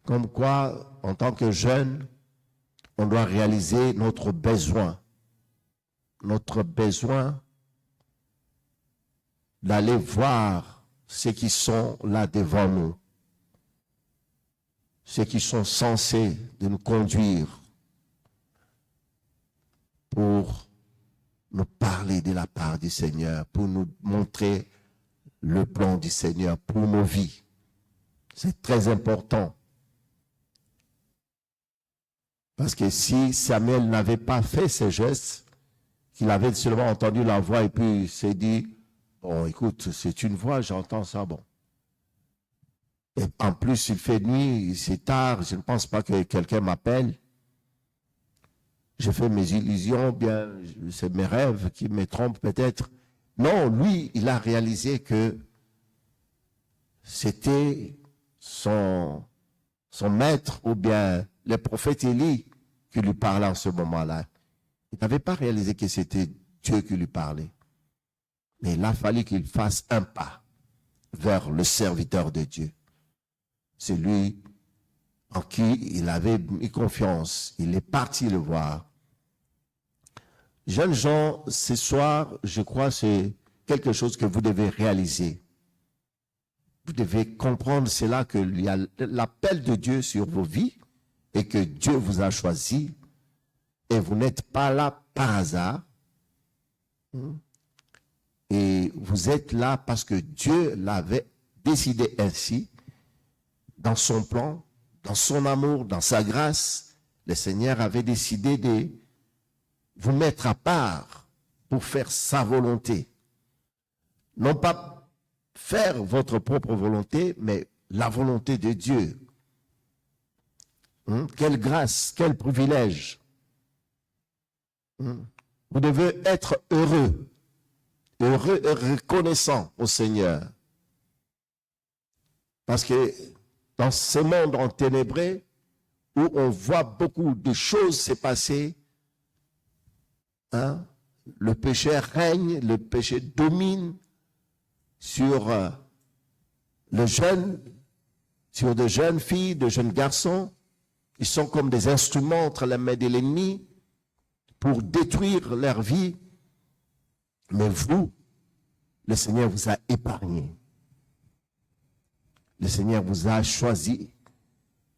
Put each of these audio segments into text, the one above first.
Comme quoi, en tant que jeune, on doit réaliser notre besoin d'aller voir ceux qui sont là devant nous, ceux qui sont censés de nous conduire pour nous parler de la part du Seigneur, pour nous montrer le plan du Seigneur pour nos vies. C'est très important. Parce que si Samuel n'avait pas fait ces gestes, qu'il avait seulement entendu la voix et puis s'est dit, bon, écoute, c'est une voix, j'entends ça, bon. Et en plus, il fait nuit, c'est tard, je ne pense pas que quelqu'un m'appelle. Je fais mes illusions, bien, c'est mes rêves qui me trompent peut-être. Non, lui, il a réalisé que c'était son maître ou bien le prophète Élie qui lui parlait en ce moment-là. Il n'avait pas réalisé que c'était Dieu qui lui parlait. Mais il a fallu qu'il fasse un pas vers le serviteur de Dieu. C'est lui en qui il avait mis confiance. Il est parti le voir. Jeunes gens, ce soir, je crois, c'est quelque chose que vous devez réaliser. Vous devez comprendre cela, qu'il y a l'appel de Dieu sur vos vies et que Dieu vous a choisi et vous n'êtes pas là par hasard. Et vous êtes là parce que Dieu l'avait décidé ainsi, dans son plan, dans son amour, dans sa grâce. Le Seigneur avait décidé de vous mettre à part pour faire sa volonté. Non pas faire votre propre volonté, mais la volonté de Dieu. Quelle grâce, quel privilège. Vous devez être heureux et reconnaissant au Seigneur. Parce que dans ce monde enténébré, où on voit beaucoup de choses se passer, le péché règne, le péché domine sur les jeunes, sur de jeunes filles, de jeunes garçons. Ils sont comme des instruments entre les mains de l'ennemi pour détruire leur vie. Mais vous, le Seigneur vous a épargné. Le Seigneur vous a choisi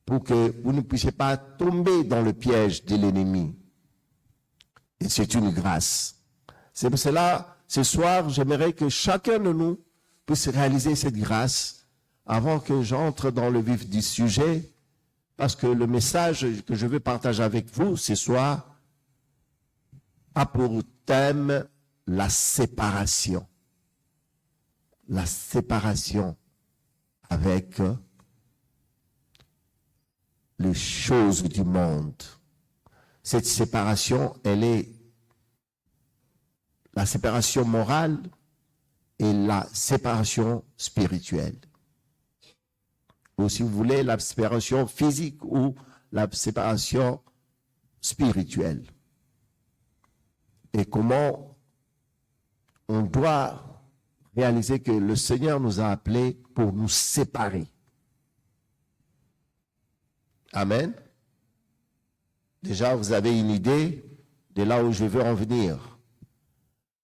pour que vous ne puissiez pas tomber dans le piège de l'ennemi. Et c'est une grâce. C'est pour cela, ce soir, j'aimerais que chacun de nous puisse réaliser cette grâce avant que j'entre dans le vif du sujet, parce que le message que je veux partager avec vous ce soir a pour thème la séparation. La séparation avec les choses du monde. Cette séparation, elle est la séparation morale et la séparation spirituelle. Ou si vous voulez, la séparation physique ou la séparation spirituelle. Et comment on doit réaliser que le Seigneur nous a appelés pour nous séparer. Amen. Déjà, vous avez une idée de là où je veux en venir.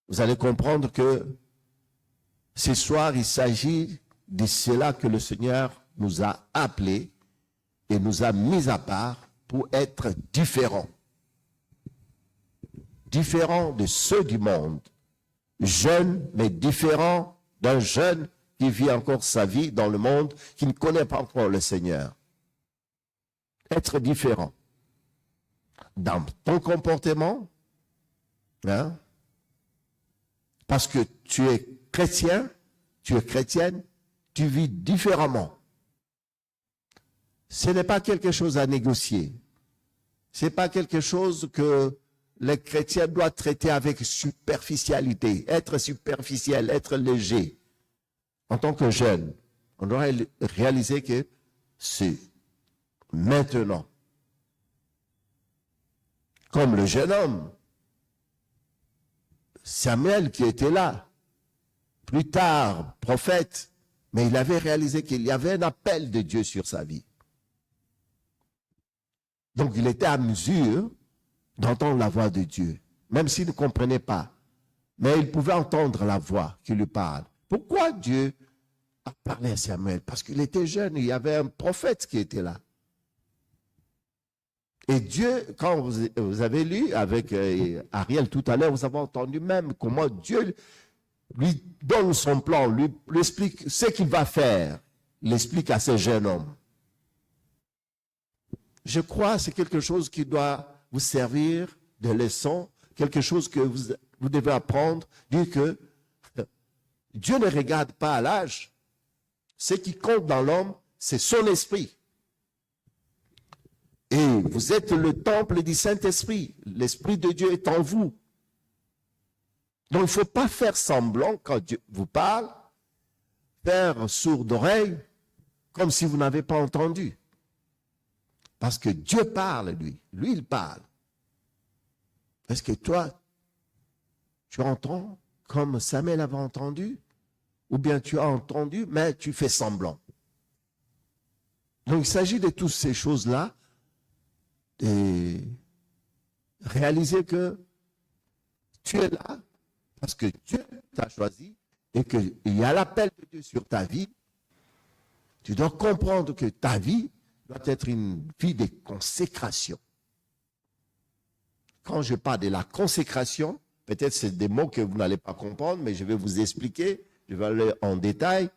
Vous allez comprendre que ce soir, il s'agit de cela que le Seigneur nous a appelés et nous a mis à part pour être différents. Différents de ceux du monde. Jeunes, mais différents d'un jeune qui vit encore sa vie dans le monde, qui ne connaît pas encore le Seigneur. Être différent. Dans ton comportement, parce que tu es chrétien, tu es chrétienne, tu vis différemment. Ce n'est pas quelque chose à négocier. Ce n'est pas quelque chose que les chrétiens doivent traiter avec superficialité, être superficiel, être léger. En tant que jeune, on doit réaliser que c'est maintenant. Comme le jeune homme, Samuel qui était là, plus tard prophète, mais il avait réalisé qu'il y avait un appel de Dieu sur sa vie. Donc, il était à mesure d'entendre la voix de Dieu, même s'il ne comprenait pas. Mais il pouvait entendre la voix qui lui parle. Pourquoi Dieu a parlé à Samuel? Parce qu'il était jeune, il y avait un prophète qui était là. Et Dieu, quand vous avez lu avec Ariel tout à l'heure, vous avez entendu même comment Dieu lui donne son plan, lui explique ce qu'il va faire. Il explique à ce jeune homme. Je crois que c'est quelque chose qui doit vous servir de leçon, quelque chose que vous devez apprendre, dire que Dieu ne regarde pas à l'âge. Ce qui compte dans l'homme, c'est son esprit. Et vous êtes le temple du Saint-Esprit. L'Esprit de Dieu est en vous. Donc, il ne faut pas faire semblant quand Dieu vous parle, faire sourd d'oreille, comme si vous n'avez pas entendu. Parce que Dieu parle, lui. Lui, il parle. Est-ce que toi, tu entends comme Samuel avait entendu? Ou bien tu as entendu, mais tu fais semblant? Donc, il s'agit de toutes ces choses-là, et réaliser que tu es là parce que Dieu t'a choisi et qu'il y a l'appel de Dieu sur ta vie. Tu dois comprendre que ta vie doit être une vie de consécration. Quand je parle de la consécration, peut-être c'est des mots que vous n'allez pas comprendre, mais je vais vous expliquer, je vais aller en détail.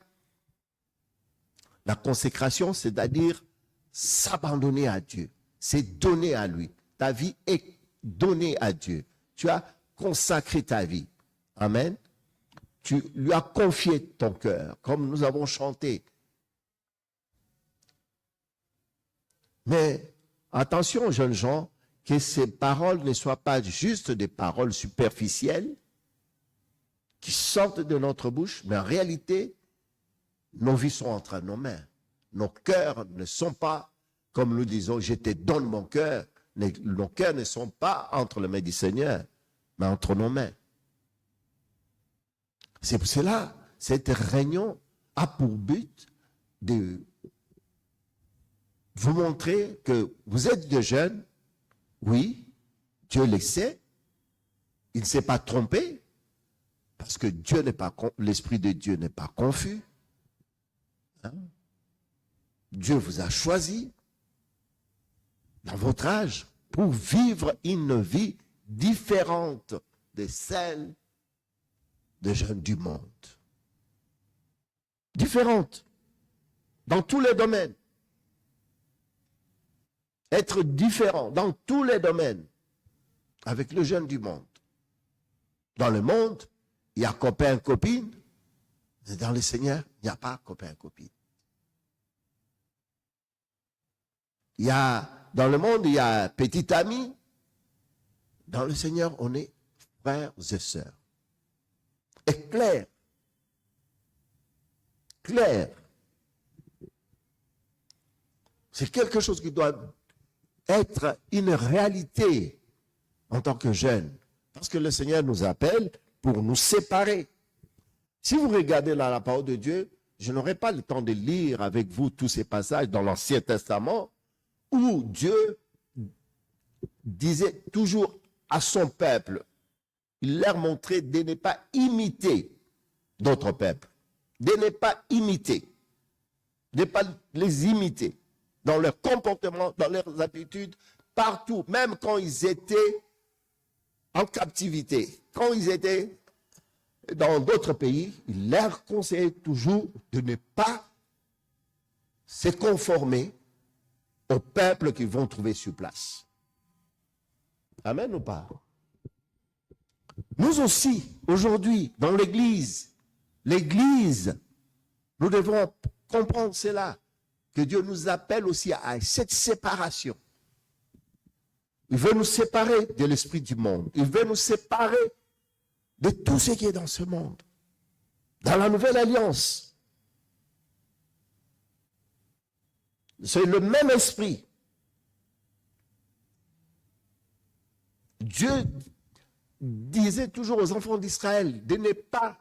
La consécration, c'est-à-dire s'abandonner à Dieu. C'est donner à lui. Ta vie est donnée à Dieu. Tu as consacré ta vie. Amen. Tu lui as confié ton cœur, comme nous avons chanté. Mais attention, jeunes gens, que ces paroles ne soient pas juste des paroles superficielles qui sortent de notre bouche, mais en réalité, nos vies sont entre nos mains. Nos cœurs ne sont pas, comme nous disons, je te donne mon cœur. Nos cœurs ne sont pas entre les mains du Seigneur, mais entre nos mains. C'est pour cela, cette réunion a pour but de vous montrer que vous êtes des jeunes. Oui, Dieu le sait. Il ne s'est pas trompé, parce que Dieu n'est pas, l'Esprit de Dieu n'est pas confus. Hein? Dieu vous a choisi dans votre âge pour vivre une vie différente de celle des jeunes du monde. Différente dans tous les domaines. Être différent dans tous les domaines avec le jeune du monde. Dans le monde, il y a copain, copine. Mais dans le Seigneur, il n'y a pas copain, copine. Dans le monde, il y a petit ami. Dans le Seigneur, on est frères et sœurs. Et clair. Clair. C'est quelque chose qui doit être une réalité en tant que jeune. Parce que le Seigneur nous appelle pour nous séparer. Si vous regardez la parole de Dieu, je n'aurai pas le temps de lire avec vous tous ces passages dans l'Ancien Testament où Dieu disait toujours à son peuple, il leur montrait de ne pas imiter d'autres peuples, de ne pas imiter, de ne pas les imiter dans leur comportement, dans leurs habitudes, partout, même quand ils étaient en captivité, quand ils étaient dans d'autres pays, il leur conseillait toujours de ne pas se conformer aux peuples qu'ils vont trouver sur place. Amen ou pas? Nous aussi, aujourd'hui, dans l'Église, nous devons comprendre cela, que Dieu nous appelle aussi à cette séparation. Il veut nous séparer de l'esprit du monde. Il veut nous séparer de tout ce qui est dans ce monde. Dans la nouvelle alliance, c'est le même esprit. Dieu disait toujours aux enfants d'Israël de ne pas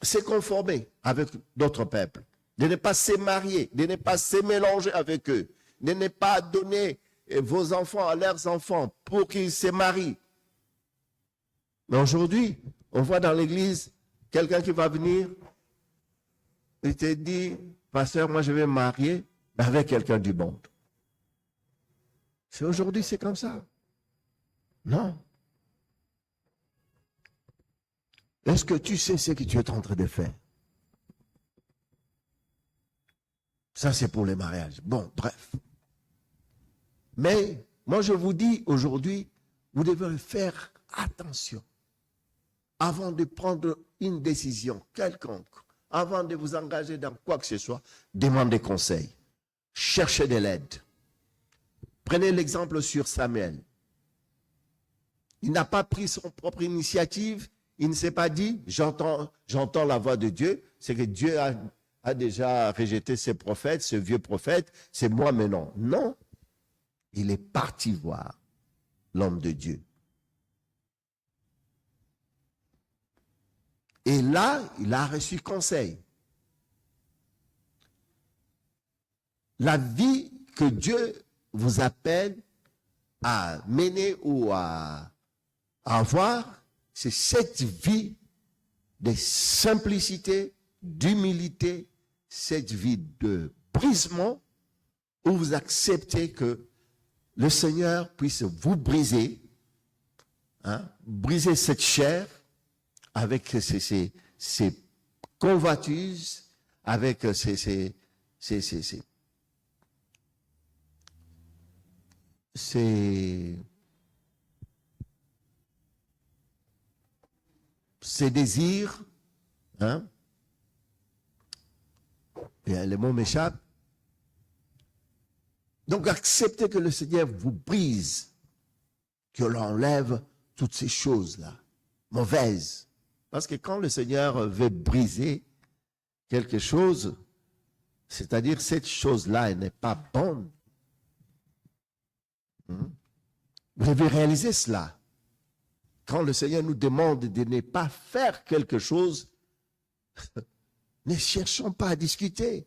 se conformer avec d'autres peuples, de ne pas se marier, de ne pas se mélanger avec eux. ne pas donner vos enfants à leurs enfants pour qu'ils se marient. Mais aujourd'hui, on voit dans l'église quelqu'un qui va venir, il te dit, pasteur, moi je vais me marier avec quelqu'un du monde. C'est aujourd'hui, c'est comme ça. Non. Est-ce que tu sais ce que tu es en train de faire? Ça, c'est pour les mariages. Bon, bref. Mais, moi, je vous dis aujourd'hui, vous devez faire attention. Avant de prendre une décision quelconque, avant de vous engager dans quoi que ce soit, demandez conseil. Cherchez de l'aide. Prenez l'exemple sur Samuel. Il n'a pas pris son propre initiative. Il ne s'est pas dit, j'entends la voix de Dieu. C'est que Dieu a déjà rejeté ses prophètes, ce vieux prophète. C'est moi maintenant. Non. Il est parti voir l'homme de Dieu. Et là, il a reçu conseil. La vie que Dieu vous appelle à mener ou à avoir, c'est cette vie de simplicité, d'humilité, cette vie de brisement, où vous acceptez que le Seigneur puisse vous briser, briser cette chair avec ses convoitises, avec ses désirs, et les mots m'échappent. Donc acceptez que le Seigneur vous brise, que l'on enlève toutes ces choses-là, mauvaises. Parce que quand le Seigneur veut briser quelque chose, c'est-à-dire cette chose-là, elle n'est pas bonne. Vous devez réaliser cela. Quand le Seigneur nous demande de ne pas faire quelque chose, ne cherchons pas à discuter.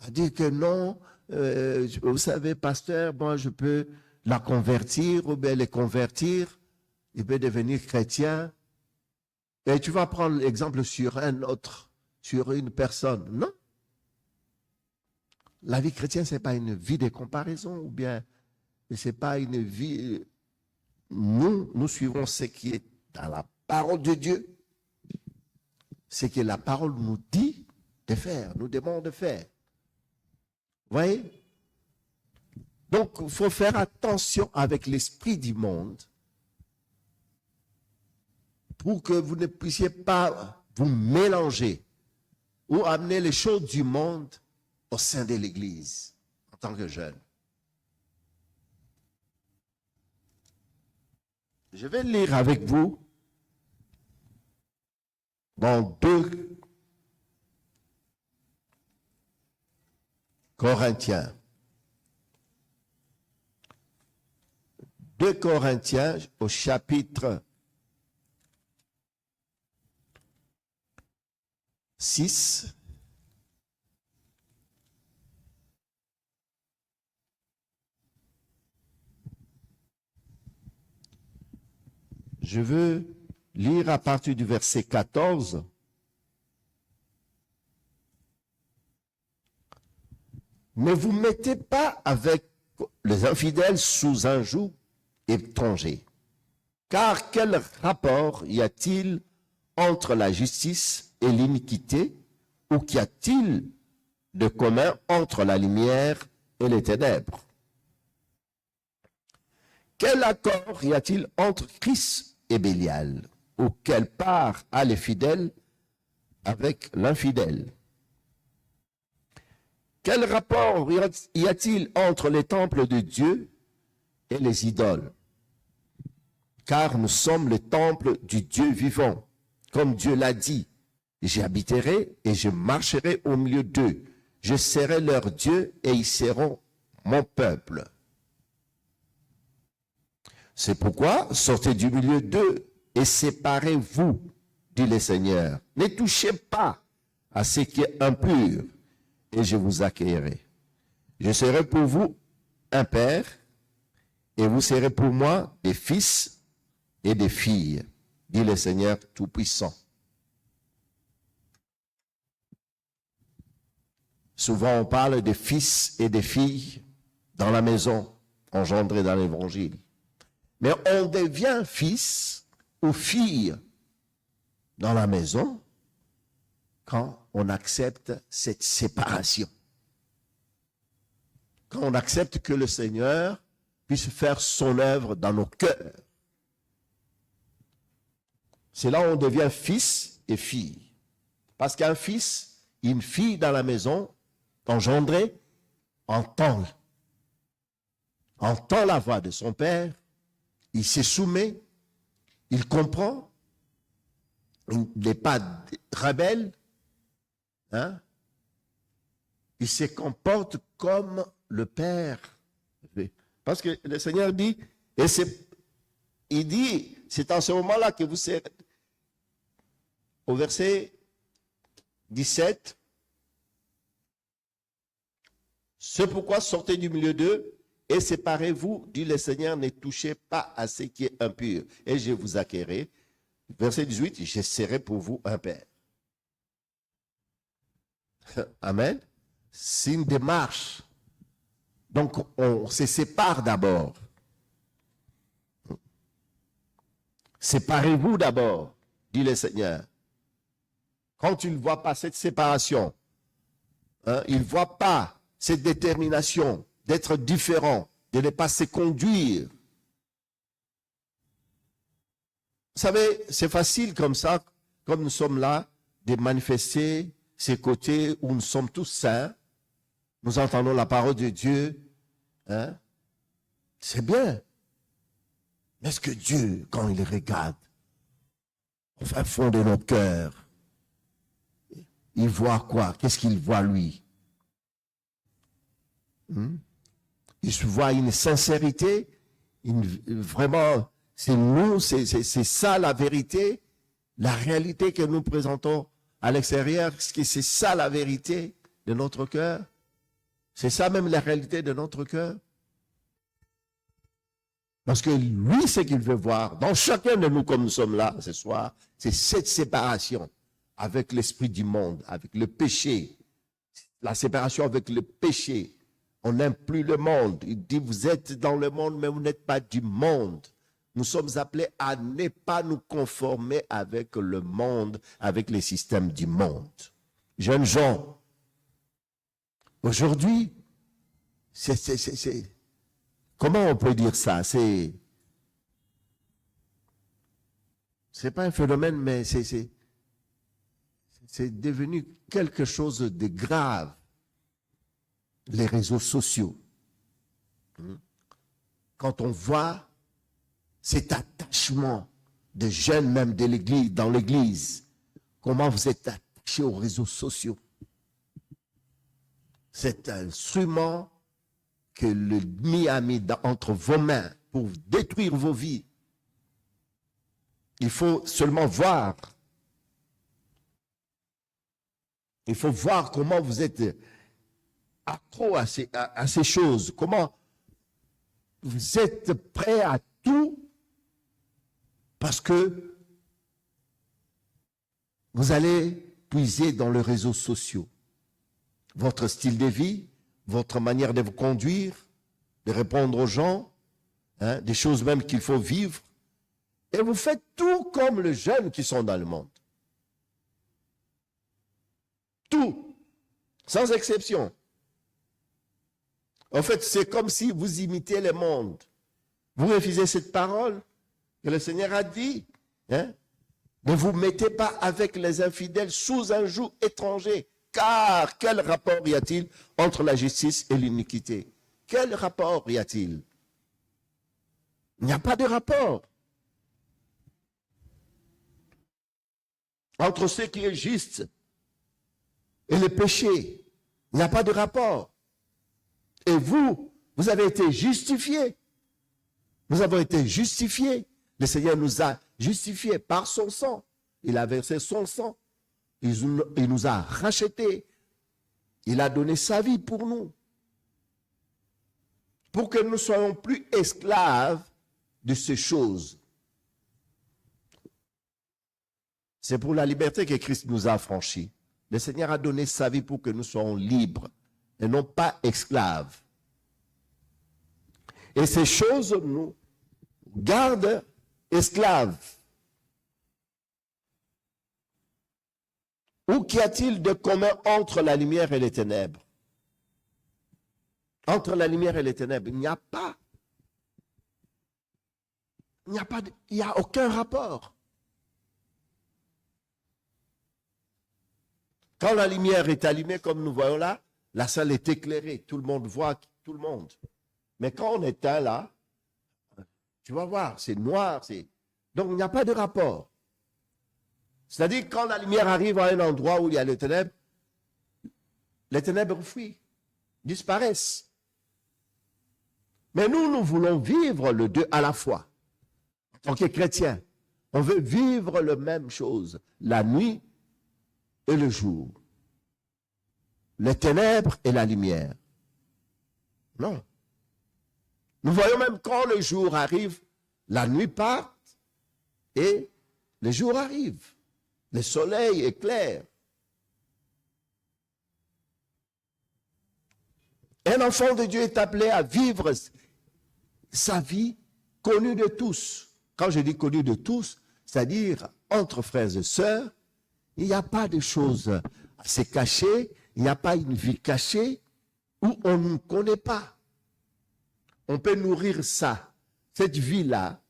À dire que non, vous savez, pasteur, moi je peux la convertir ou bien les convertir, il peut devenir chrétien. Et tu vas prendre l'exemple sur un autre, sur une personne. Non. La vie chrétienne, ce n'est pas une vie de comparaison ou bien ce n'est pas une vie. Nous suivons ce qui est dans la parole de Dieu. Ce que la parole nous dit de faire, nous demande de faire. Vous voyez? Donc, il faut faire attention avec l'esprit du monde pour que vous ne puissiez pas vous mélanger ou amener les choses du monde au sein de l'Église en tant que jeune. Je vais lire avec vous dans 2 Corinthiens. 2 Corinthiens au chapitre 6. Je veux lire à partir du verset 14. Ne vous mettez pas avec les infidèles sous un joug étranger. Car quel rapport y a-t-il entre la justice et l'iniquité, ou qu'y a-t-il de commun entre la lumière et les ténèbres? Quel accord y a-t-il entre Christ et Bélial, ou quelle part a les fidèles avec l'infidèle? Quel rapport y a-t-il entre les temples de Dieu et les idoles? Car nous sommes le temple du Dieu vivant, comme Dieu l'a dit. J'habiterai et je marcherai au milieu d'eux. Je serai leur Dieu et ils seront mon peuple. C'est pourquoi sortez du milieu d'eux et séparez-vous, dit le Seigneur. Ne touchez pas à ce qui est impur et je vous accueillerai. Je serai pour vous un père, et vous serez pour moi des fils et des filles, dit le Seigneur Tout-Puissant. Souvent, on parle des fils et des filles dans la maison, engendrés dans l'Évangile. Mais on devient fils ou fille dans la maison quand on accepte cette séparation. Quand on accepte que le Seigneur puisse faire son œuvre dans nos cœurs. C'est là où on devient fils et fille. Parce qu'un fils, une fille dans la maison, engendré, entend la voix de son père, il se soumet, il comprend, il n'est pas rebelle, hein? Il se comporte comme le père. Parce que le Seigneur dit, il dit, c'est en ce moment-là que vous serez, au verset 17, c'est pourquoi sortez du milieu d'eux et séparez-vous, dit le Seigneur, ne touchez pas à ce qui est impur, et je vous acquérai. Verset 18, je serai pour vous un père. Amen. C'est une démarche. Donc, on se sépare d'abord. Séparez-vous d'abord, dit le Seigneur. Quand tu ne vois pas cette séparation, hein, il ne voit pas cette détermination d'être différent, de ne pas se conduire. Vous savez, c'est facile comme ça, comme nous sommes là, de manifester ces côtés où nous sommes tous saints. Nous entendons la parole de Dieu. Hein? C'est bien. Mais est-ce que Dieu, quand il regarde au fin fond de notre cœur, il voit quoi? Qu'est-ce qu'il voit, lui? Il voit une sincérité, vraiment, c'est nous, c'est ça la vérité, la réalité que nous présentons à l'extérieur, c'est ça la vérité de notre cœur. C'est ça même la réalité de notre cœur. Parce que lui, ce qu'il veut voir, dans chacun de nous comme nous sommes là ce soir, c'est cette séparation avec l'esprit du monde, avec le péché. La séparation avec le péché. On n'aime plus le monde. Il dit, vous êtes dans le monde, mais vous n'êtes pas du monde. Nous sommes appelés à ne pas nous conformer avec le monde, avec les systèmes du monde. Jeunes gens, aujourd'hui, comment on peut dire ça? C'est pas un phénomène, mais c'est devenu quelque chose de grave. Les réseaux sociaux. Quand on voit cet attachement de jeunes, même de l'église, dans l'église, comment vous êtes attachés aux réseaux sociaux. C'est un instrument que l'ennemi a mis entre vos mains pour détruire vos vies. Il faut seulement voir. Il faut voir comment vous êtes accro à ces choses. Comment vous êtes prêt à tout parce que vous allez puiser dans les réseaux sociaux. Votre style de vie, votre manière de vous conduire, de répondre aux gens, hein, des choses même qu'il faut vivre. Et vous faites tout comme les jeunes qui sont dans le monde. Tout, sans exception. En fait, c'est comme si vous imitez le monde. Vous refusez cette parole que le Seigneur a dit. Hein? Ne vous mettez pas avec les infidèles sous un joug étranger. Car quel rapport y a-t-il entre la justice et l'iniquité? Quel rapport y a-t-il? Il n'y a pas de rapport. Entre ce qui est juste et le péché. Il n'y a pas de rapport. Et vous avez été justifiés. Nous avons été justifiés. Le Seigneur nous a justifiés par son sang. Il a versé son sang. Il nous a rachetés. Il a donné sa vie pour nous. pour que nous ne soyons plus esclaves de ces choses. C'est pour la liberté que Christ nous a affranchis. Le Seigneur a donné sa vie pour que nous soyons libres et non pas esclaves. Et ces choses nous gardent esclaves. Ou qu'y a-t-il de commun entre la lumière et les ténèbres? Entre la lumière et les ténèbres, il n'y a pas. Il n'y a aucun rapport. Quand la lumière est allumée, comme nous voyons là, la salle est éclairée. Tout le monde voit tout le monde. Mais quand on éteint là, tu vas voir, c'est noir. Donc, il n'y a pas de rapport. C'est-à-dire que quand la lumière arrive à un endroit où il y a les ténèbres fuient, disparaissent. Mais nous voulons vivre le deux à la fois. En tant que chrétiens, on veut vivre la même chose, la nuit et le jour. Les ténèbres et la lumière. Non. Nous voyons même quand le jour arrive, la nuit part et le jour arrive. Le soleil est clair. Un enfant de Dieu est appelé à vivre sa vie connue de tous. Quand je dis connue de tous, c'est-à-dire entre frères et sœurs, il n'y a pas de choses à se cacher, il n'y a pas une vie cachée où on ne connaît pas. On peut nourrir ça, cette vie-là,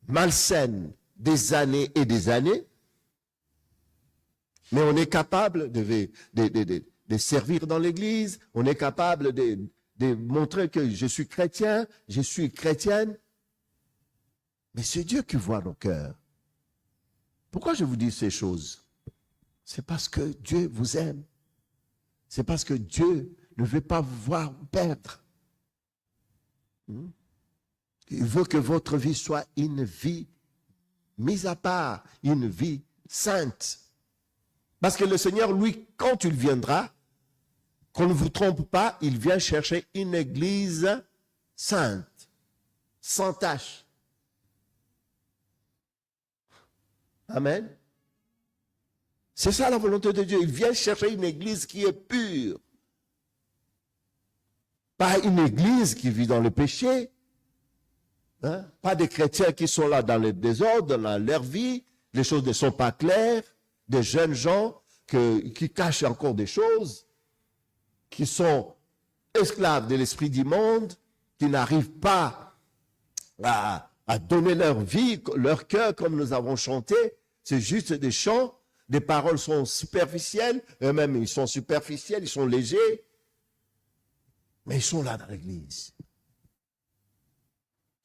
malsaine, des années et des années, mais on est capable de servir dans l'église, on est capable de montrer que je suis chrétien, je suis chrétienne, mais c'est Dieu qui voit nos cœurs. Pourquoi je vous dis ces choses? C'est parce que Dieu vous aime. C'est parce que Dieu ne veut pas vous voir perdre. Il veut que votre vie soit une vie mise à part, une vie sainte. Parce que le Seigneur, lui, quand il viendra, qu'on ne vous trompe pas, il vient chercher une église sainte, sans tache. Amen. C'est ça la volonté de Dieu. Il vient chercher une église qui est pure. Pas une église qui vit dans le péché. Hein? Pas des chrétiens qui sont là dans le désordre, dans leur vie. Les choses ne sont pas claires. Des jeunes gens qui cachent encore des choses, qui sont esclaves de l'esprit du monde, qui n'arrivent pas à donner leur vie, leur cœur, comme nous avons chanté. C'est juste des chants. Les paroles sont superficielles, eux-mêmes ils sont superficiels, ils sont légers, mais ils sont là dans l'église.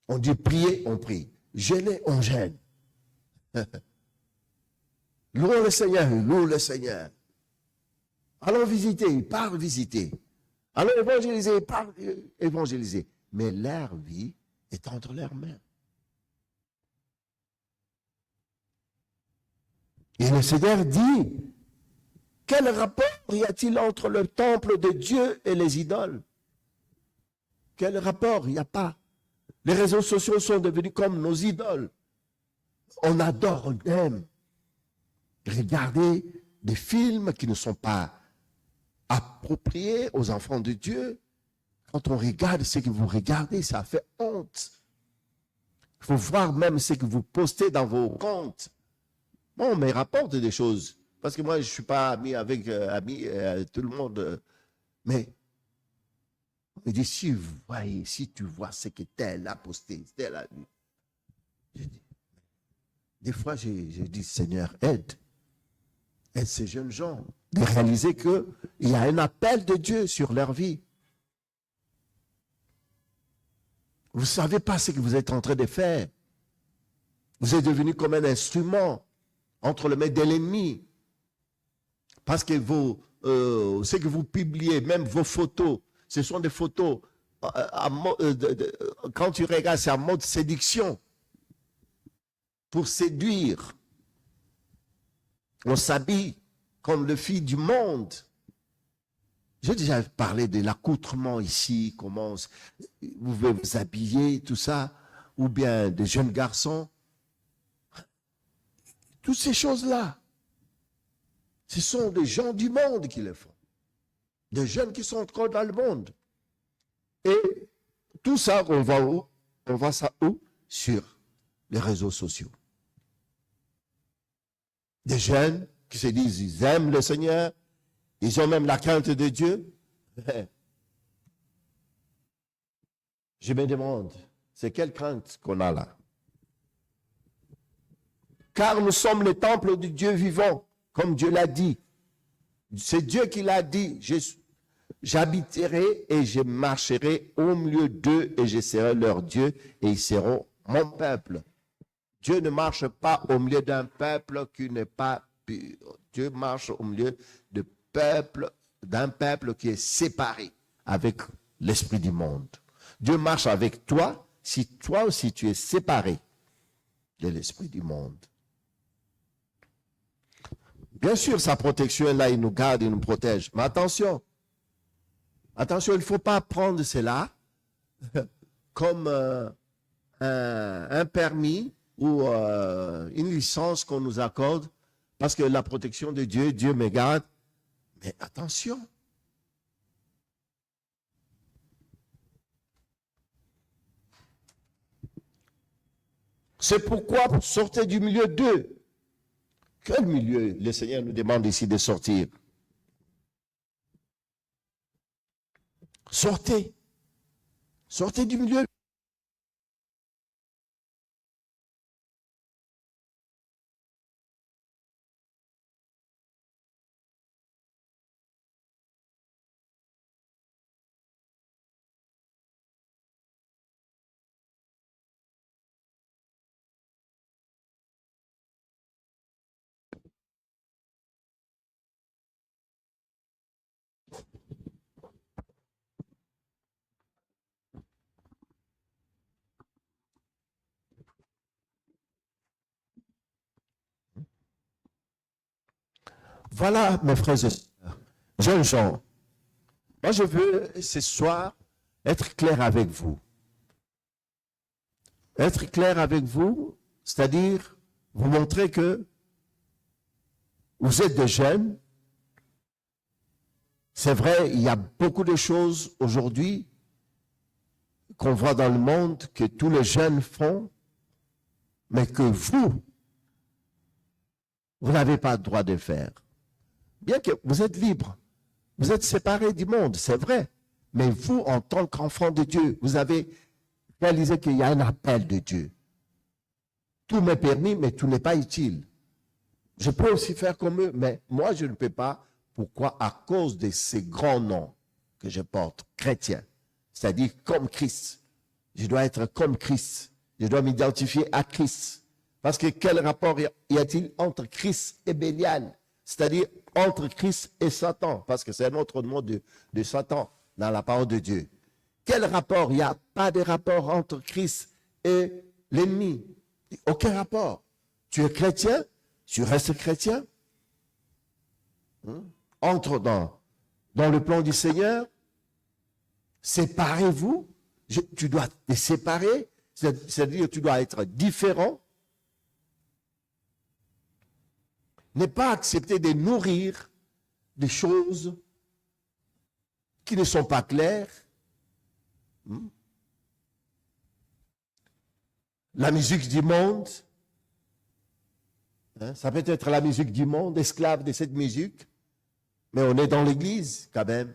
On dit prier, on prie. Gêner, on gêne. Louons le Seigneur, louons le Seigneur. Allons visiter, par visiter. Allons évangéliser, par évangéliser. Mais leur vie est entre leurs mains. Et le Seigneur dit, quel rapport y a-t-il entre le temple de Dieu et les idoles? Quel rapport? Il n'y a pas. Les réseaux sociaux sont devenus comme nos idoles. On adore, on aime regarder des films qui ne sont pas appropriés aux enfants de Dieu. Quand on regarde ce que vous regardez, ça fait honte. Il faut voir même ce que vous postez dans vos comptes. Bon, mais rapporte des choses. Parce que moi, je ne suis pas ami avec tout le monde. Mais on me dit, si tu vois ce que tel a posté, tel a dit. Des fois, je dis, Seigneur, aide ces jeunes gens de réaliser qu'il y a un appel de Dieu sur leur vie. Vous ne savez pas ce que vous êtes en train de faire. Vous êtes devenu comme un instrument entre les mains de l'ennemi. Parce que ce que vous publiez, même vos photos, ce sont des photos, quand tu regardes, c'est en mode séduction. Pour séduire. On s'habille comme le fils du monde. J'ai déjà parlé de l'accoutrement ici, comment vous pouvez vous habiller, tout ça, ou bien des jeunes garçons. Toutes ces choses-là, ce sont des gens du monde qui le font. Des jeunes qui sont encore dans le monde. Et tout ça, on voit où? On voit ça où? Sur les réseaux sociaux. Des jeunes qui se disent, ils aiment le Seigneur, ils ont même la crainte de Dieu. Je me demande, c'est quelle crainte qu'on a là? Car nous sommes le temple du Dieu vivant, comme Dieu l'a dit. C'est Dieu qui l'a dit. J'habiterai et je marcherai au milieu d'eux et je serai leur Dieu et ils seront mon peuple. Dieu ne marche pas au milieu d'un peuple qui n'est pas pur. Dieu marche au milieu d'un peuple qui est séparé avec l'esprit du monde. Dieu marche avec toi si toi aussi tu es séparé de l'esprit du monde. Bien sûr, sa protection est là, il nous garde, il nous protège. Mais attention, il ne faut pas prendre cela comme un permis ou une licence qu'on nous accorde parce que la protection de Dieu, Dieu me garde. Mais attention. C'est pourquoi sortez du milieu d'eux. Quel milieu le Seigneur nous demande ici de sortir? Sortez. Sortez du milieu. Voilà, mes frères et sœurs, jeunes gens, moi je veux ce soir être clair avec vous. Être clair avec vous, c'est-à-dire vous montrer que vous êtes des jeunes. C'est vrai, il y a beaucoup de choses aujourd'hui qu'on voit dans le monde que tous les jeunes font, mais que vous n'avez pas le droit de faire. Bien que vous êtes libre, vous êtes séparés du monde, c'est vrai. Mais vous, en tant qu'enfant de Dieu, vous avez réalisé qu'il y a un appel de Dieu. Tout m'est permis, mais tout n'est pas utile. Je peux aussi faire comme eux, mais moi, je ne peux pas. Pourquoi? À cause de ces grands noms que je porte, chrétien. C'est-à-dire comme Christ. Je dois être comme Christ. Je dois m'identifier à Christ. Parce que quel rapport y a-t-il entre Christ et Bélial? C'est-à-dire entre Christ et Satan, parce que c'est un autre nom de Satan dans la parole de Dieu. Quel rapport? Il n'y a pas de rapport entre Christ et l'ennemi. Aucun rapport. Tu es chrétien, tu restes chrétien. Entre dans le plan du Seigneur. Séparez-vous. Tu dois te séparer, c'est-à-dire que tu dois être différent. Ne pas accepter de nourrir des choses qui ne sont pas claires. La musique du monde, ça peut être la musique du monde, esclave de cette musique, mais on est dans l'église quand même.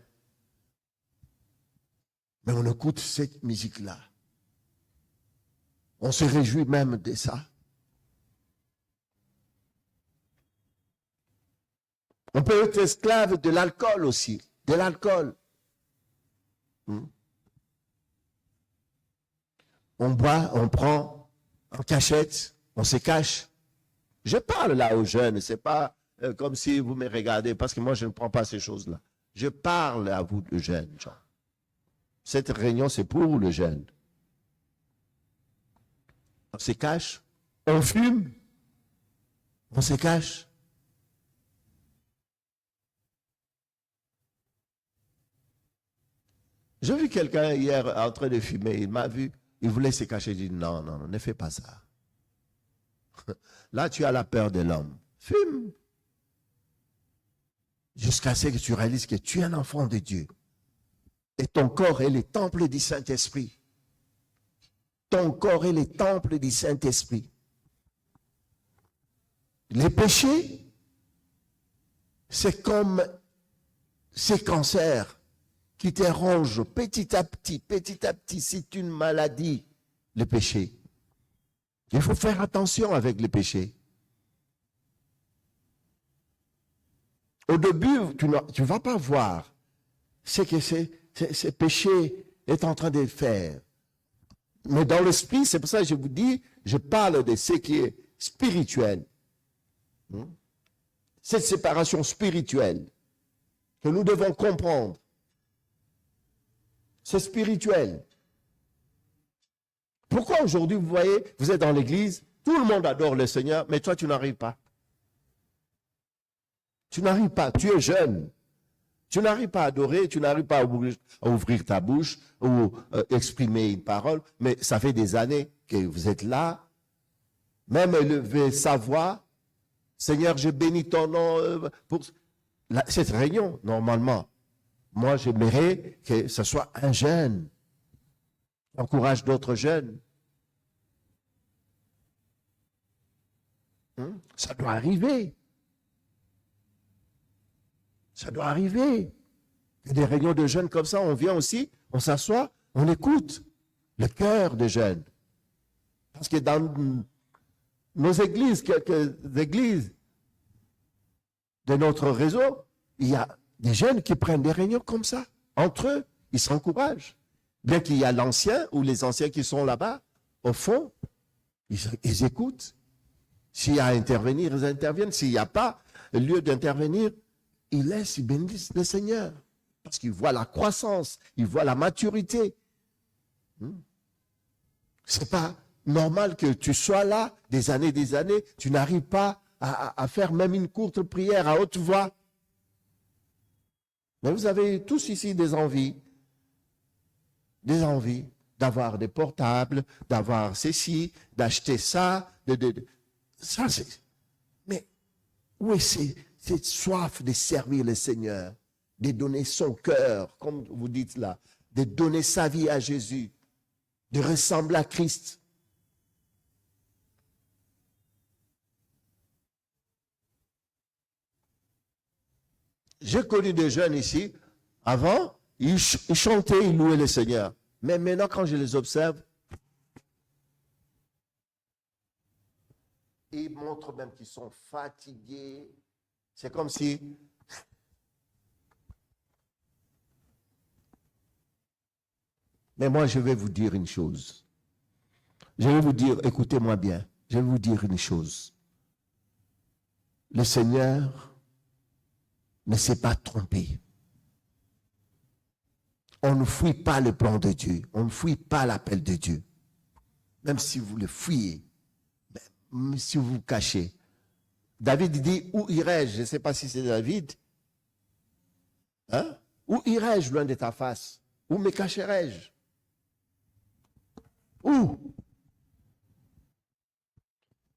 Mais on écoute cette musique-là. On se réjouit même de ça. On peut être esclave de l'alcool aussi, de l'alcool. On boit, on prend en cachette, on se cache. Je parle là aux jeunes, c'est pas comme si vous me regardez, parce que moi je ne prends pas ces choses-là. Je parle à vous, les jeunes gens. Cette réunion, c'est pour les jeunes. On se cache, on fume, on se cache. J'ai vu quelqu'un hier en train de fumer, il m'a vu, il voulait se cacher, il dit non, non, non, ne fais pas ça. Là, tu as la peur de l'homme. Fume. Jusqu'à ce que tu réalises que tu es un enfant de Dieu. Et ton corps est le temple du Saint-Esprit. Ton corps est le temple du Saint-Esprit. Les péchés, c'est comme ces cancers qui te rongent petit à petit, c'est une maladie, le péché. Il faut faire attention avec les péchés. Au début, tu ne vas pas voir ce que ce péché est en train de faire. Mais dans l'esprit, c'est pour ça que je vous dis, je parle de ce qui est spirituel. Cette séparation spirituelle que nous devons comprendre. C'est spirituel. Pourquoi aujourd'hui, vous voyez, vous êtes dans l'église, tout le monde adore le Seigneur, mais toi, tu n'arrives pas. Tu n'arrives pas, tu es jeune. Tu n'arrives pas à adorer, tu n'arrives pas à ouvrir ta bouche ou exprimer une parole, mais ça fait des années que vous êtes là, même élever sa voix. Seigneur, je bénis ton nom pour cette réunion, normalement. Moi, j'aimerais que ce soit un jeune qui encourage d'autres jeunes. Ça doit arriver. Ça doit arriver. Il y a des réunions de jeunes comme ça, on vient aussi, on s'assoit, on écoute le cœur des jeunes. Parce que dans nos églises, quelques églises de notre réseau, il y a des jeunes qui prennent des réunions comme ça. Entre eux, ils s'encouragent. Bien qu'il y a l'ancien ou les anciens qui sont là-bas, au fond, ils écoutent. S'il y a à intervenir, ils interviennent. S'il n'y a pas lieu d'intervenir, ils laissent, ils bénissent le Seigneur. Parce qu'ils voient la croissance, ils voient la maturité. C'est pas normal que tu sois là des années, tu n'arrives pas à faire même une courte prière à haute voix. Mais vous avez tous ici des envies d'avoir des portables, d'avoir ceci, d'acheter ça, ça c'est. Mais où est cette soif de servir le Seigneur, de donner son cœur, comme vous dites là, de donner sa vie à Jésus, de ressembler à Christ? J'ai connu des jeunes ici, avant, ils chantaient, ils louaient le Seigneur. Mais maintenant, quand je les observe, ils montrent même qu'ils sont fatigués. C'est comme si... Mais moi, je vais vous dire une chose. Je vais vous dire, écoutez-moi bien, je vais vous dire une chose. Le Seigneur ne s'est pas trompé. On ne fuit pas le plan de Dieu. On ne fuit pas l'appel de Dieu. Même si vous le fuyez, même si vous vous cachez. David dit, où irai-je? Je ne sais pas si c'est David. Hein? Où irai-je loin de ta face? Où me cacherai-je? Où?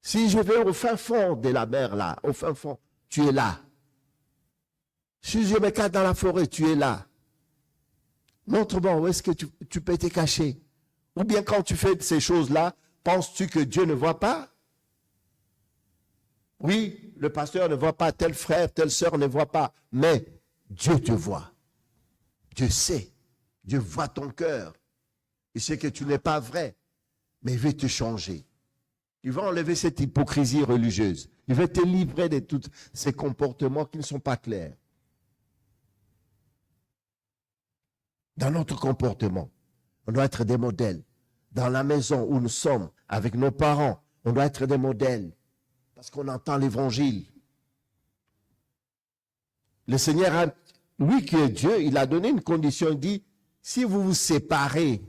Si je vais au fin fond de la mer, là, au fin fond, tu es là. Si je me cache dans la forêt, tu es là. Montre-moi où est-ce que tu peux te cacher. Ou bien quand tu fais ces choses-là, penses-tu que Dieu ne voit pas? Oui, le pasteur ne voit pas, tel frère, telle sœur ne voit pas, mais Dieu te voit. Dieu sait. Dieu voit ton cœur. Il sait que tu n'es pas vrai, mais il veut te changer. Il va enlever cette hypocrisie religieuse. Il veut te livrer de tous ces comportements qui ne sont pas clairs. Dans notre comportement, on doit être des modèles. Dans la maison où nous sommes, avec nos parents, on doit être des modèles. Parce qu'on entend l'évangile. Le Seigneur, lui qui est Dieu, il a donné une condition. Il dit, si vous vous séparez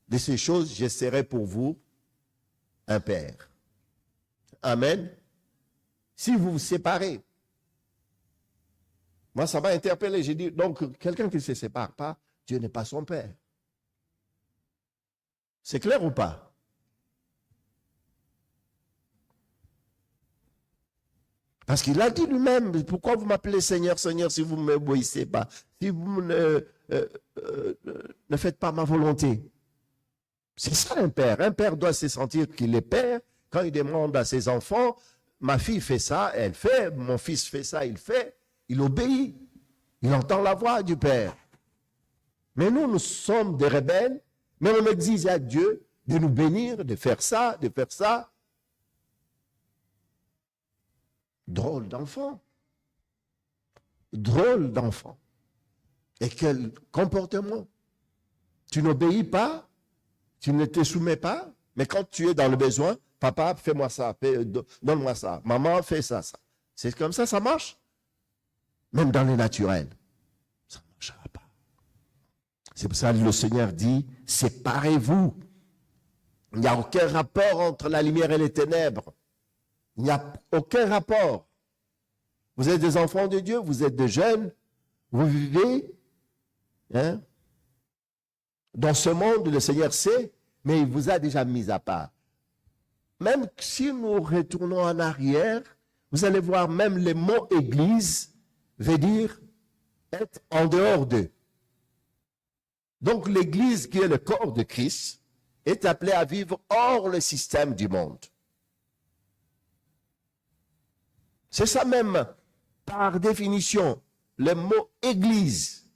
de ces choses, je serai pour vous un père. Amen. Si vous vous séparez. Moi, ça m'a interpellé. J'ai dit, donc, quelqu'un qui ne se sépare pas, Dieu n'est pas son père. C'est clair ou pas? Parce qu'il a dit lui-même, pourquoi vous m'appelez Seigneur, Seigneur, si vous ne m'obéissez pas, si vous ne faites pas ma volonté. C'est ça un père. Un père doit se sentir qu'il est père quand il demande à ses enfants, ma fille fait ça, elle fait, mon fils fait ça, il fait, il obéit. Il entend la voix du père. Mais nous sommes des rebelles, mais on exige à Dieu de nous bénir, de faire ça, de faire ça. Drôle d'enfant. Drôle d'enfant. Et quel comportement. Tu n'obéis pas, tu ne te soumets pas, mais quand tu es dans le besoin, papa, fais-moi ça, donne-moi ça, maman, fais ça, ça. C'est comme ça marche. Même dans les naturels, ça ne marchera pas. C'est pour ça que le Seigneur dit, séparez-vous. Il n'y a aucun rapport entre la lumière et les ténèbres. Il n'y a aucun rapport. Vous êtes des enfants de Dieu, vous êtes des jeunes, vous vivez dans ce monde, le Seigneur sait, mais il vous a déjà mis à part. Même si nous retournons en arrière, vous allez voir même le mot église veut dire être en dehors d'eux. Donc l'église qui est le corps de Christ est appelée à vivre hors le système du monde. C'est ça même, par définition, le mot église.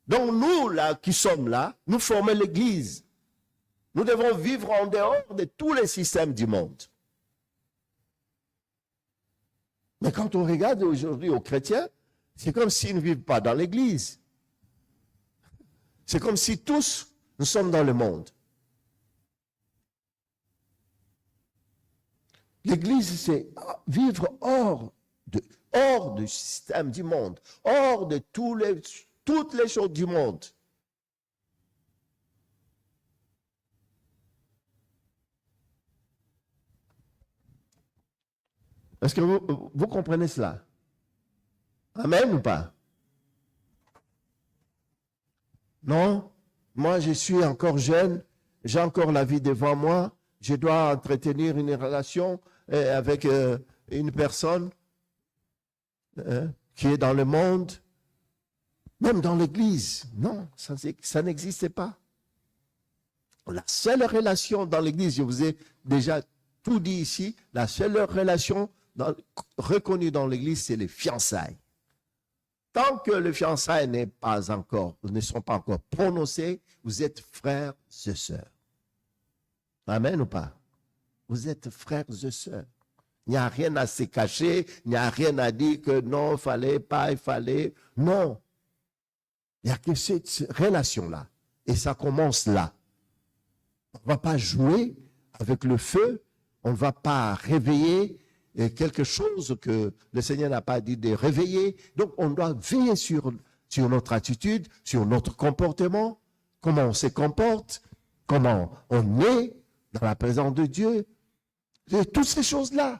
Donc nous, là, qui sommes là, nous formons l'église. Nous devons vivre en dehors de tous les systèmes du monde. Mais quand on regarde aujourd'hui aux chrétiens, c'est comme s'ils ne vivent pas dans l'église. C'est comme si tous, nous sommes dans le monde. L'église, c'est vivre hors du système du monde, hors de toutes les choses du monde. Est-ce que vous comprenez cela? Amen ou pas? Non? Moi, je suis encore jeune, j'ai encore la vie devant moi, je dois entretenir une relation avec une personne qui est dans le monde, même dans l'église. Non, ça n'existe pas. La seule relation dans l'église, je vous ai déjà tout dit ici, la seule relation reconnue dans l'église, c'est les fiançailles. Tant que les fiançailles ne sont pas encore prononcées, vous êtes frères et sœurs. Amen ou pas? Vous êtes frères et sœurs. Il n'y a rien à se cacher, il n'y a rien à dire que non, il fallait pas, il fallait. Non. Il n'y a que cette relation-là. Et ça commence là. On ne va pas jouer avec le feu, on ne va pas réveiller quelque chose que le Seigneur n'a pas dit de réveiller. Donc, on doit veiller sur notre attitude, sur notre comportement, comment on se comporte, comment on est dans la présence de Dieu. Et toutes ces choses-là,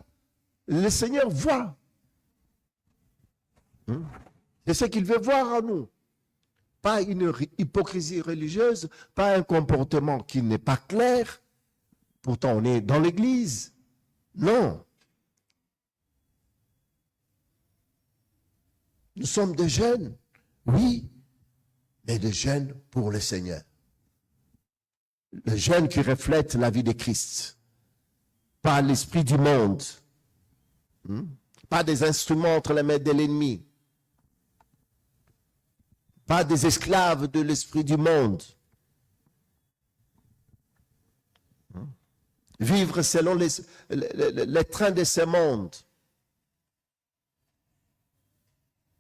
le Seigneur voit. C'est ce qu'il veut voir en nous. Pas une hypocrisie religieuse, pas un comportement qui n'est pas clair. Pourtant, on est dans l'église. Non. Nous sommes des jeunes, oui, mais des jeunes pour le Seigneur. Les jeunes qui reflètent la vie de Christ. Pas l'esprit du monde. Pas des instruments entre les mains de l'ennemi. Pas des esclaves de l'esprit du monde. Vivre selon les trains de ce monde.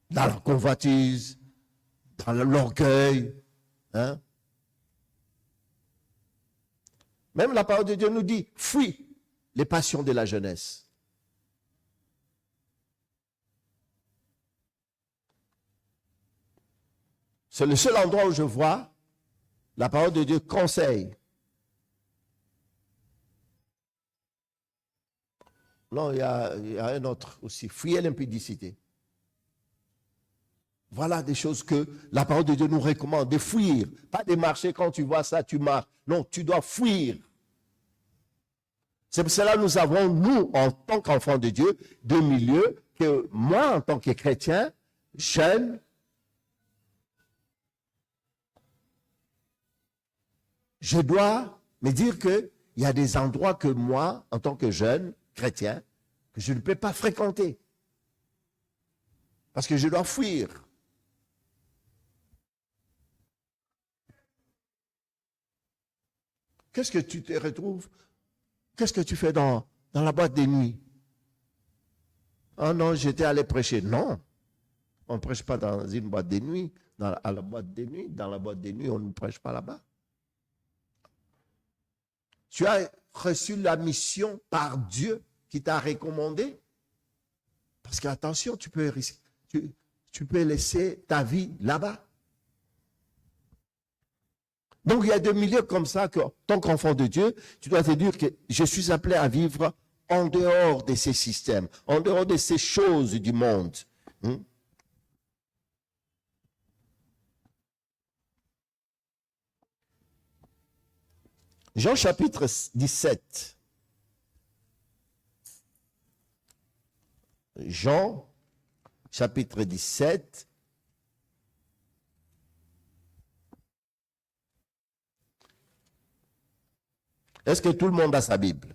Dans la convoitise, dans l'orgueil. Même la parole de Dieu nous dit, fuis les passions de la jeunesse. C'est le seul endroit où je vois la parole de Dieu conseille. Non, il y a un autre aussi. Fuyez l'impudicité. Voilà des choses que la parole de Dieu nous recommande, de fuir. Pas de marcher quand tu vois ça, tu marches. Non, tu dois fuir. C'est pour cela que nous avons, nous, en tant qu'enfants de Dieu, deux milieux, que moi, en tant que chrétien, jeune, je dois me dire qu'il y a des endroits que moi, en tant que jeune chrétien, que je ne peux pas fréquenter. Parce que je dois fuir. Qu'est-ce que tu te retrouves? Qu'est-ce que tu fais dans la boîte de nuit? Ah non, j'étais allé prêcher. Non, on ne prêche pas dans une boîte de nuit. Dans la boîte de nuit, on ne prêche pas là-bas. Tu as reçu la mission par Dieu qui t'a recommandé. Parce que attention, tu peux laisser ta vie là-bas. Donc il y a des milieux comme ça que, tant qu'enfant de Dieu, tu dois te dire que je suis appelé à vivre en dehors de ces systèmes, en dehors de ces choses du monde. Jean chapitre 17. Jean chapitre 17. Est-ce que tout le monde a sa Bible?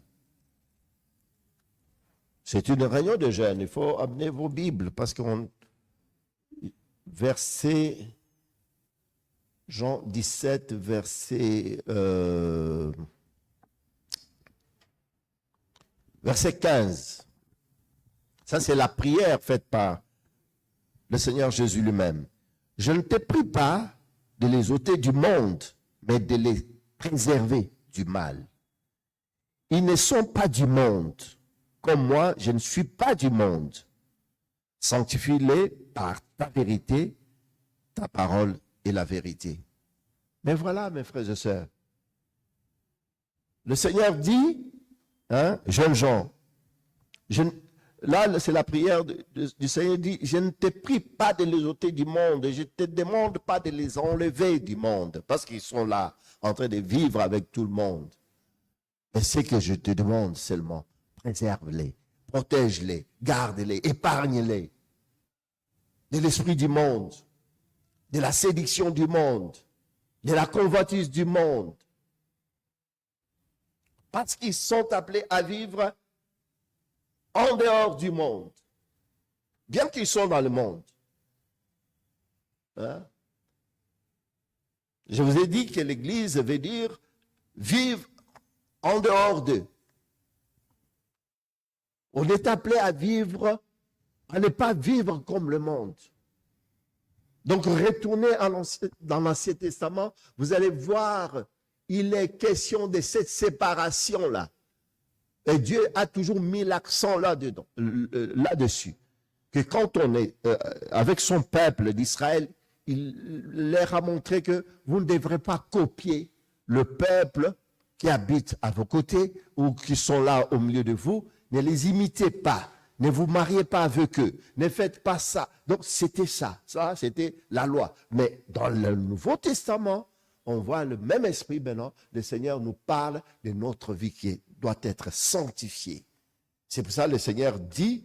C'est une réunion de jeunes. Il faut amener vos Bibles parce qu'on... Verset... Jean 17, verset 15. Ça, c'est la prière faite par le Seigneur Jésus lui-même. Je ne te prie pas de les ôter du monde, mais de les préserver du mal. Ils ne sont pas du monde, comme moi, je ne suis pas du monde. Sanctifie-les par ta vérité, ta parole est la vérité. Mais voilà, mes frères et sœurs, le Seigneur dit, jeunes gens, là c'est la prière du Seigneur, dit, je ne te prie pas de les ôter du monde, je ne te demande pas de les enlever du monde, parce qu'ils sont là, en train de vivre avec tout le monde. Mais ce que je te demande seulement, préserve-les, protège-les, garde-les, épargne-les de l'esprit du monde, de la séduction du monde, de la convoitise du monde. Parce qu'ils sont appelés à vivre en dehors du monde. Bien qu'ils soient dans le monde. Je vous ai dit que l'Église veut dire vivre en dehors d'eux. On est appelé à vivre, à ne pas vivre comme le monde. Donc, retournez dans l'Ancien Testament, vous allez voir, il est question de cette séparation-là. Et Dieu a toujours mis l'accent là-dessus. Que quand on est avec son peuple d'Israël, il leur a montré que vous ne devrez pas copier le peuple qui habite à vos côtés ou qui sont là au milieu de vous. Ne les imitez pas. Ne vous mariez pas avec eux. Ne faites pas ça. Donc, c'était ça. Ça, c'était la loi. Mais dans le Nouveau Testament, on voit le même esprit maintenant. Le Seigneur nous parle de notre vie qui doit être sanctifiée. C'est pour ça que le Seigneur dit,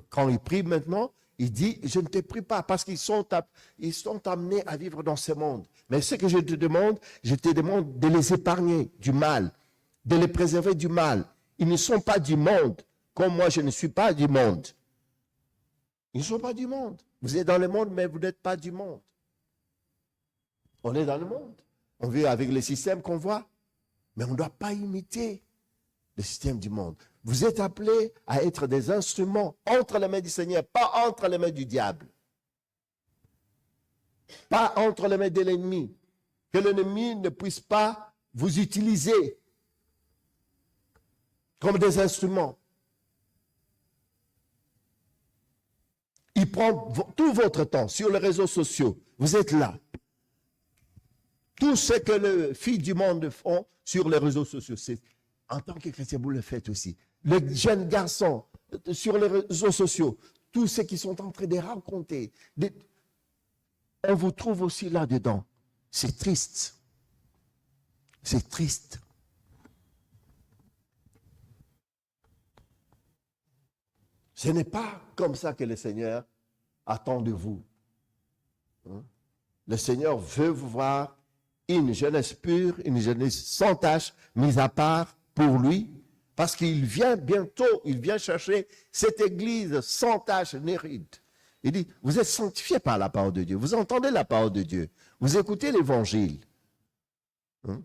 quand il prie maintenant, il dit, je ne te prie pas parce qu'ils sont amenés à vivre dans ce monde. Mais ce que je te demande de les épargner du mal, de les préserver du mal. Ils ne sont pas du monde, comme moi je ne suis pas du monde. Ils ne sont pas du monde. Vous êtes dans le monde, mais vous n'êtes pas du monde. On est dans le monde. On vit avec les systèmes qu'on voit, mais on ne doit pas imiter le système du monde. Vous êtes appelés à être des instruments entre les mains du Seigneur, pas entre les mains du diable. Pas entre les mains de l'ennemi. Que l'ennemi ne puisse pas vous utiliser comme des instruments. Il prend tout votre temps sur les réseaux sociaux. Vous êtes là. Tout ce que les filles du monde font sur les réseaux sociaux, en tant que chrétien, vous le faites aussi. Les jeunes garçons sur les réseaux sociaux, tous ceux qui sont en train de raconter. On vous trouve aussi là-dedans. C'est triste. C'est triste. Ce n'est pas comme ça que le Seigneur attend de vous. Le Seigneur veut vous voir une jeunesse pure, une jeunesse sans tache, mise à part pour lui, parce qu'il vient bientôt, il vient chercher cette église sans tache ni ride. Il dit, vous êtes sanctifiés par la parole de Dieu, vous entendez la parole de Dieu, vous écoutez l'évangile.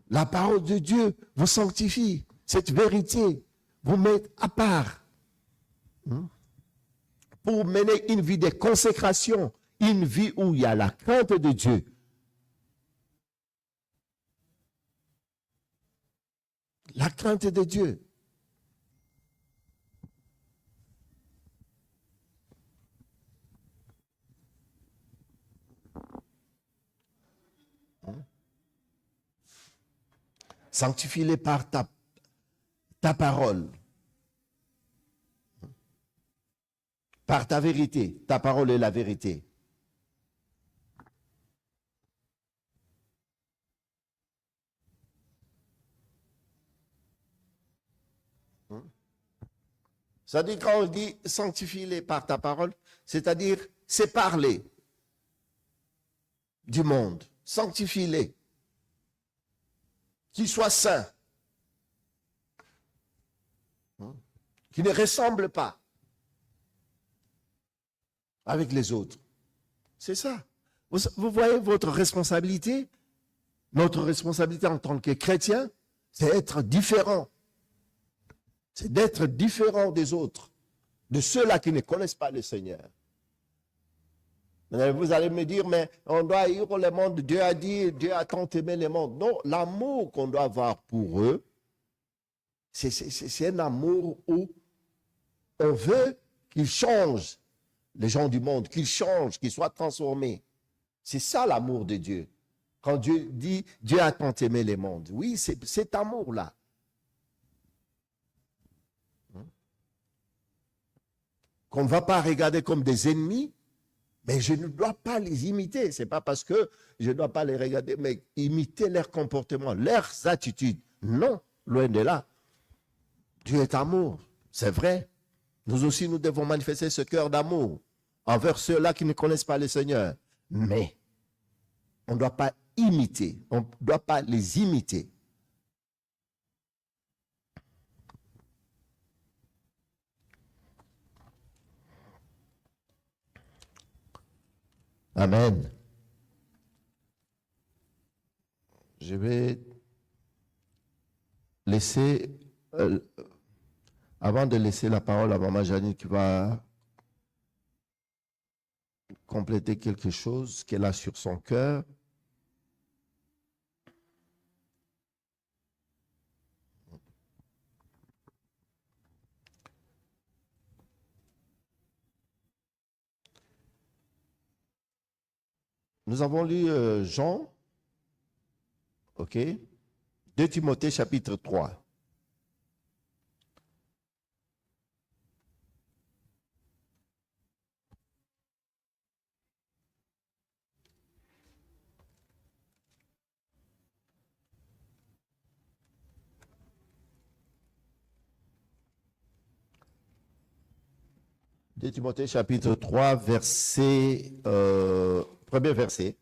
La parole de Dieu vous sanctifie, cette vérité vous met à part. Pour mener une vie de consécration, une vie où il y a la crainte de Dieu. La crainte de Dieu. Sanctifie-les par ta parole. Par ta vérité. Ta parole est la vérité. C'est-à-dire quand on dit sanctifie-les par ta parole, c'est-à-dire sépare-les du monde. Sanctifie-les. Qu'ils soient saints. Qui ne ressemblent pas avec les autres. C'est ça. Vous voyez votre responsabilité, notre responsabilité en tant que chrétien, c'est être différent. C'est d'être différent des autres, de ceux-là qui ne connaissent pas le Seigneur. Vous allez me dire, mais on doit haïr le monde. Dieu a dit, Dieu a tant aimé le monde. Non, l'amour qu'on doit avoir pour eux, c'est un amour où on veut qu'ils changent, les gens du monde, qu'ils changent, qu'ils soient transformés. C'est ça l'amour de Dieu. Quand Dieu dit, Dieu a tant aimé le monde. Oui, c'est cet amour-là. Qu'on ne va pas regarder comme des ennemis, mais je ne dois pas les imiter. Ce n'est pas parce que je ne dois pas les regarder, mais imiter leur comportement, leurs attitudes. Non, loin de là. Dieu est amour, c'est vrai. Nous aussi, nous devons manifester ce cœur d'amour envers ceux-là qui ne connaissent pas le Seigneur. Mais on ne doit pas imiter, on ne doit pas les imiter. Amen. Je vais laisser, avant de laisser la parole à Maman Janine qui va compléter quelque chose qu'elle a sur son cœur. Nous avons lu Jean, ok, 2 Timothée chapitre 3. De Timothée chapitre 3, premier verset.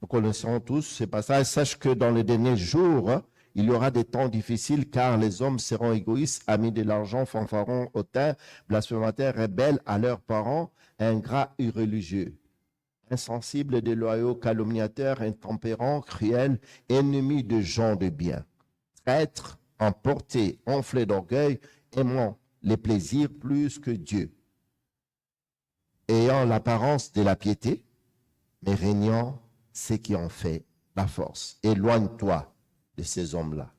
Nous connaissons tous ce passage. Sache que dans les derniers jours, il y aura des temps difficiles car les hommes seront égoïstes, amis de l'argent, fanfarons, hautains, blasphémateurs, rebelles à leurs parents, ingrats, irréligieux, insensibles, déloyaux, calomniateurs, intempérants, cruels, ennemis de gens de bien, traîtres, emportés, enflés d'orgueil, aimant les plaisirs plus que Dieu, ayant l'apparence de la piété, mais régnant ce qui en fait la force. Éloigne-toi de ces hommes-là.